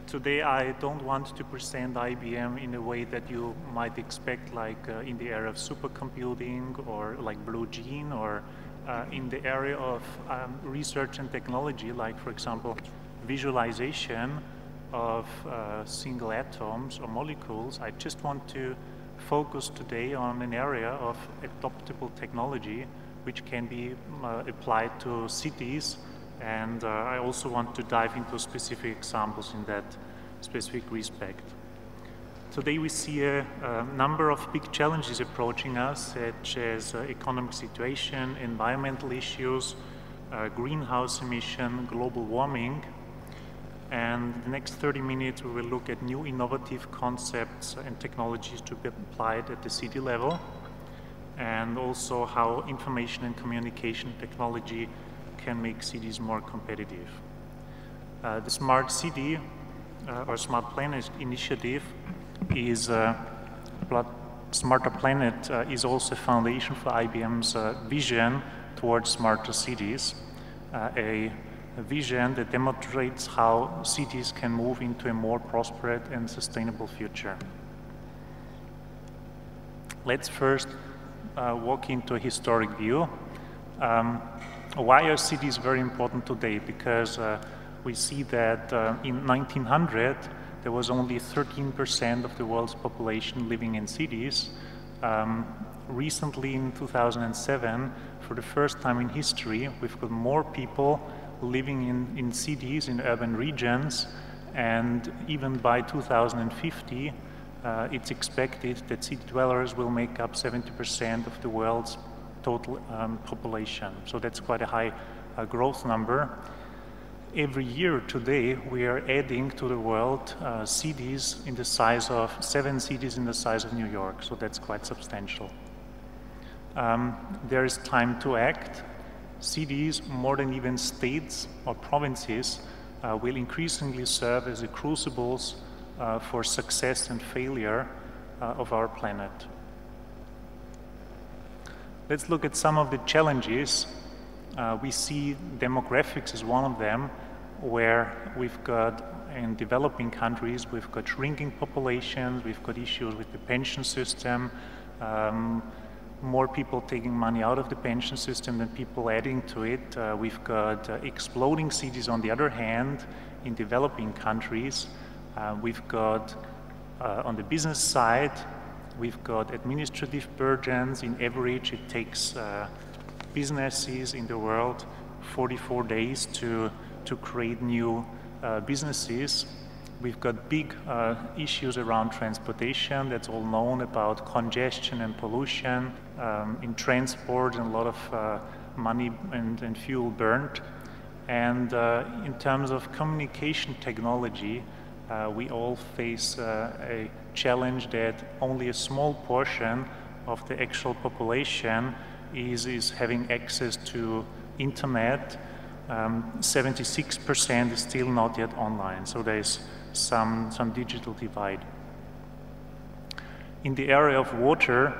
Today I don't want to present IBM in a way that you might expect, like in the area of supercomputing or like Blue Gene, or in the area of research and technology, like for example visualization of single atoms or molecules. I just want to focus today on an area of adoptable technology which can be applied to cities, and I also want to dive into specific examples in that specific respect. Today we see a number of big challenges approaching us, such as economic situation, environmental issues, greenhouse emission, global warming. And in the next 30 minutes we will look at new innovative concepts and technologies to be applied at the city level, and also how information and communication technology can make cities more competitive. The Smart City or Smart Planet initiative is Smarter Planet is also a foundation for IBM's vision towards smarter cities, a vision that demonstrates how cities can move into a more prosperous and sustainable future. Let's first walk into a historic view. Why are cities very important today? Because we see that in 1900 there was only 13% of the world's population living in cities. Recently in 2007, for the first time in history, we've got more people living in cities, in urban regions, and even by 2050 it's expected that city dwellers will make up 70% of the world's total population. So that's quite a high growth number. Every year today we are adding to the world cities in the size of 7 cities in the size of New York, so that's quite substantial. There is time to act. Cities, more than even states or provinces, will increasingly serve as the crucibles for success and failure of our planet. Let's look at some of the challenges. We see demographics as one of them, where we've got, in developing countries, we've got shrinking populations, we've got issues with the pension system, more people taking money out of the pension system than people adding to it. We've got exploding cities on the other hand in developing countries. We've got, on the business side, we've got administrative burdens. In average, it takes businesses in the world 44 days to create new businesses. We've got big issues around transportation. That's all known about congestion and pollution in transport, and a lot of money and fuel burnt. And in terms of communication technology, we all face a challenge that only a small portion of the actual population is having access to internet. 76% is still not yet online, so there's some digital divide. In the area of water,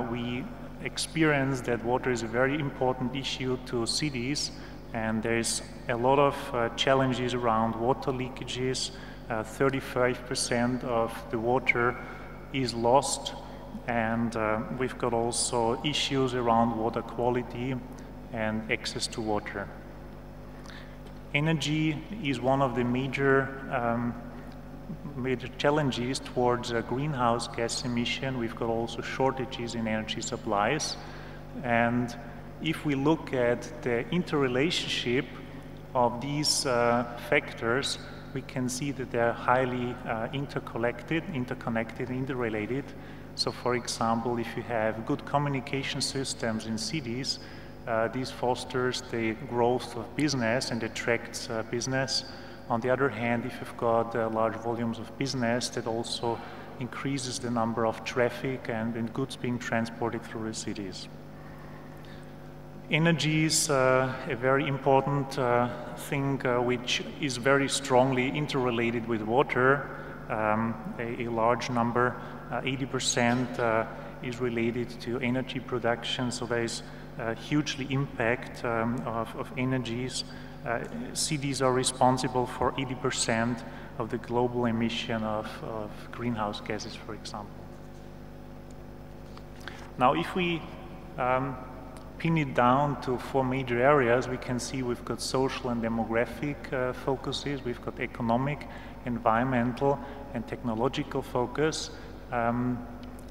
we experience that water is a very important issue to cities, and there's a lot of challenges around water leakages. 35% of the water is lost, and we've got also issues around water quality and access to water. Energy is one of the major challenges towards greenhouse gas emission. We've got also shortages in energy supplies, and if we look at the interrelationship of these factors, we can see that they're highly interconnected, interrelated. So for example, if you have good communication systems in cities, this fosters the growth of business and attracts business. On the other hand, if you've got large volumes of business, that also increases the number of traffic and goods being transported through the cities. Energy is a very important thing which is very strongly interrelated with water. A large number, 80%, is related to energy production, so there is hugely impact of energies cities are responsible for 80% of the global emission of greenhouse gases, for example. Now, if we pin it down to 4 major areas, we can see we've got social and demographic focuses, we've got economic, environmental, and technological focus.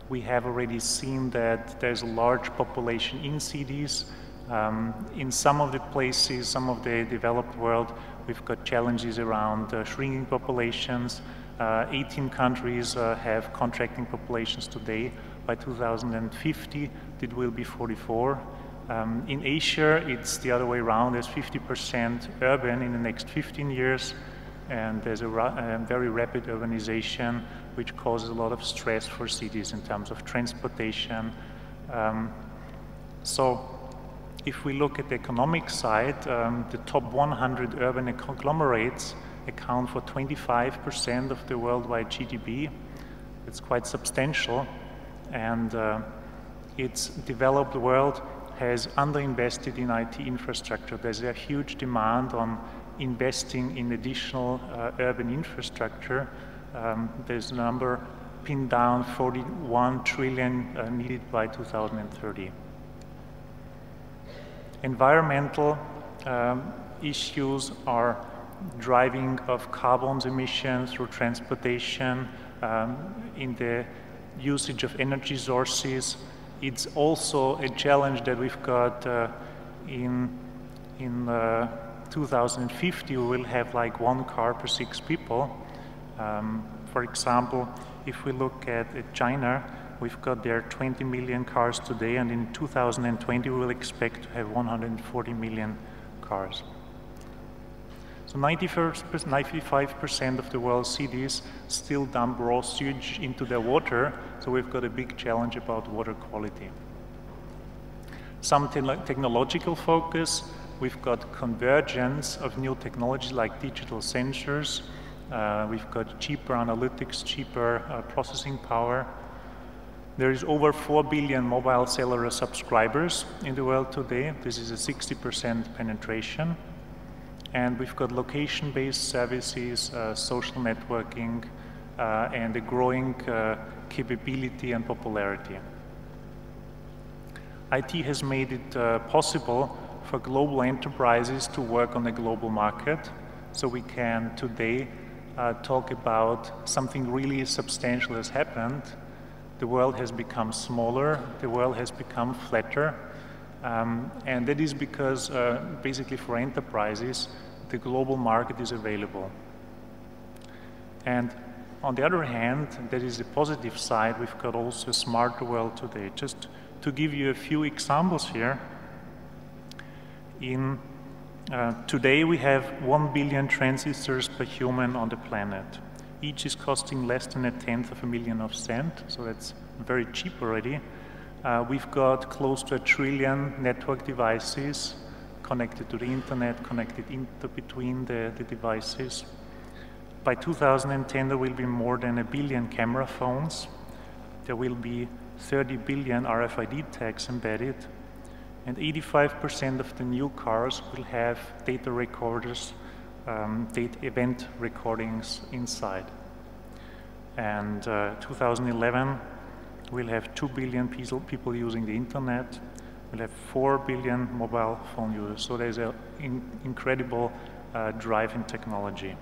We have already seen that there's a large population in cities. In some of the places, some of the developed world, we've got challenges around shrinking populations. 18 countries have contracting populations today. By 2050, it will be 44. In Asia, it's the other way around. There's 50% urban in the next 15 years, and there's a very rapid urbanization, which causes a lot of stress for cities in terms of transportation. So if we look at the economic side, the top 100 urban conglomerates account for 25% of the worldwide GDP. It's quite substantial, and its developed world has underinvested in IT infrastructure. There's a huge demand on investing in additional urban infrastructure. There's a number pinned down, 41 trillion needed by 2030. Environmental issues are driving of carbon emissions through transportation, in the usage of energy sources. It's also a challenge that we've got in 2050, we will have like 1 car per 6 people. For example, if we look at China, we've got there 20 million cars today, and in 2020 we will expect to have 140 million cars. So 95% of the world's cities still dump raw sewage into their water, so we've got a big challenge about water quality. Some technological focus, we've got convergence of new technologies like digital sensors, we've got cheaper analytics, cheaper processing power. There is over 4 billion mobile cellular subscribers in the world today. This is a 60% penetration. And we've got location-based services, social networking, and a growing capability and popularity. IT has made it possible for global enterprises to work on a global market. So we can today talk about something really substantial has happened. The world has become smaller, the world has become flatter, and that is because basically for enterprises, the global market is available. And on the other hand, that is the positive side, we've got also a smarter world today. Just to give you a few examples here, today we have 1 billion transistors per human on the planet. Each is costing less than 1/10 of a million of cent, so that's very cheap already. We've got close to 1 trillion network devices connected to the internet, connected between the devices. By 2010, there will be more than 1 billion camera phones. There will be 30 billion RFID tags embedded, and 85% of the new cars will have data recorders, data event recordings inside. And 2011, we'll have 2 billion people using the internet. We'll have 4 billion mobile phone users. So there's an incredible drive in technology.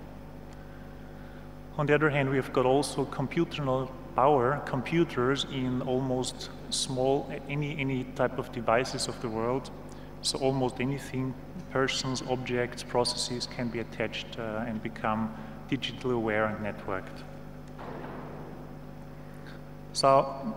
On the other hand, we have got also computational power, computers in almost any type of devices of the world. So almost anything, persons, objects, processes can be attached and become digitally aware and networked. So